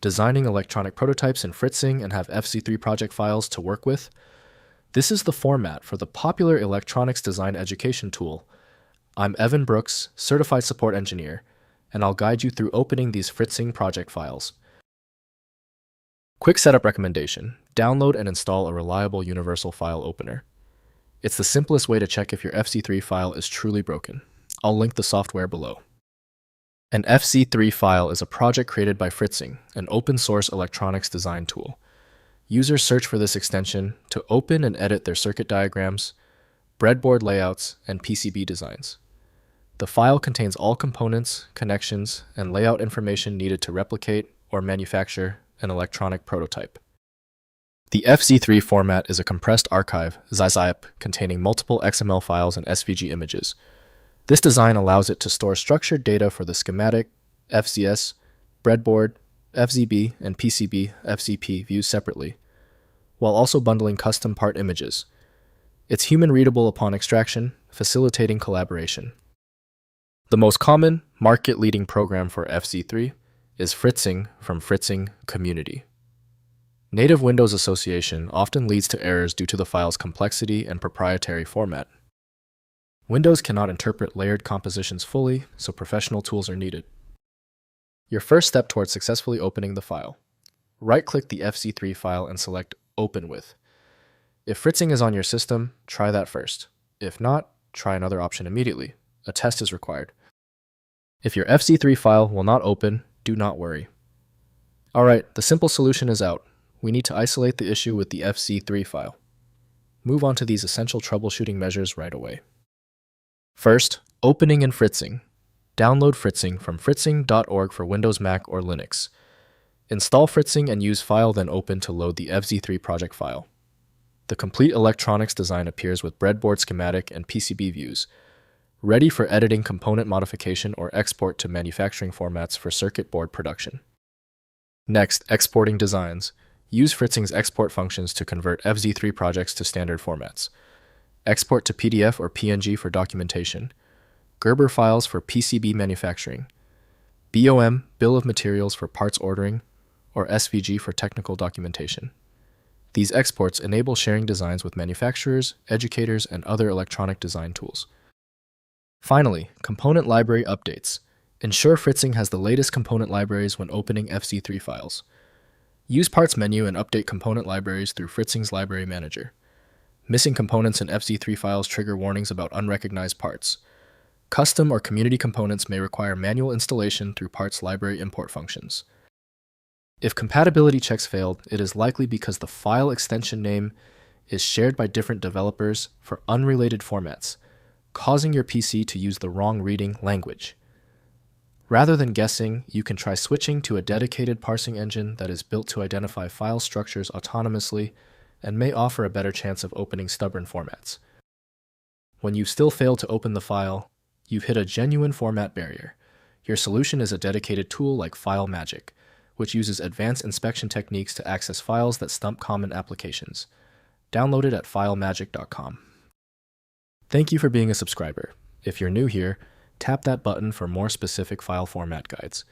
designing electronic prototypes in Fritzing and have FZ3 project files to work with? This is the format for the popular electronics design education tool. I'm Evan Brooks, Certified Support Engineer, and I'll guide you through opening these Fritzing project files. Quick setup recommendation: download and install a reliable universal file opener. It's the simplest way to check if your FZ3 file is truly broken. I'll link the software below. An FZ3 file is a project created by Fritzing, an open-source electronics design tool. Users search for this extension to open and edit their circuit diagrams, breadboard layouts, and PCB designs. The file contains all components, connections, and layout information needed to replicate or manufacture an electronic prototype. The FZ3 format is a compressed archive, ZIP, containing multiple XML files and SVG images. This design allows it to store structured data for the schematic, FZS, breadboard, FZB, and PCB, FZP views separately, while also bundling custom part images. It's human-readable upon extraction, facilitating collaboration. The most common, market-leading program for FZ3 is Fritzing from Fritzing Community. Native Windows association often leads to errors due to the file's complexity and proprietary format. Windows cannot interpret layered compositions fully, so professional tools are needed. Your first step towards successfully opening the file. Right-click the FZ3 file and select Open With. If Fritzing is on your system, try that first. If not, try another option immediately. A test is required. If your FZ3 file will not open, do not worry. Alright, the simple solution is out. We need to isolate the issue with the FZ3 file. Move on to these essential troubleshooting measures right away. First, opening in Fritzing. Download Fritzing from fritzing.org for Windows, Mac, or Linux. Install Fritzing and use File then Open to load the FZ3 project file. The complete electronics design appears with breadboard schematic and PCB views, ready for editing, component modification, or export to manufacturing formats for circuit board production. Next, exporting designs. Use Fritzing's export functions to convert FZ3 projects to standard formats. Export to PDF or PNG for documentation. Gerber files for PCB manufacturing. BOM, Bill of Materials for parts ordering, or SVG for technical documentation. These exports enable sharing designs with manufacturers, educators, and other electronic design tools. Finally, component library updates. Ensure Fritzing has the latest component libraries when opening FZ3 files. Use Parts menu and update component libraries through Fritzing's Library Manager. Missing components in FZ3 files trigger warnings about unrecognized parts. Custom or community components may require manual installation through Parts library import functions. If compatibility checks failed, it is likely because the file extension name is shared by different developers for unrelated formats, causing your PC to use the wrong reading language. Rather than guessing, you can try switching to a dedicated parsing engine that is built to identify file structures autonomously and may offer a better chance of opening stubborn formats. When you still fail to open the file, you've hit a genuine format barrier. Your solution is a dedicated tool like File Magic, which uses advanced inspection techniques to access files that stump common applications. Download it at filemagic.com. Thank you for being a subscriber. If you're new here, tap that button for more specific file format guides.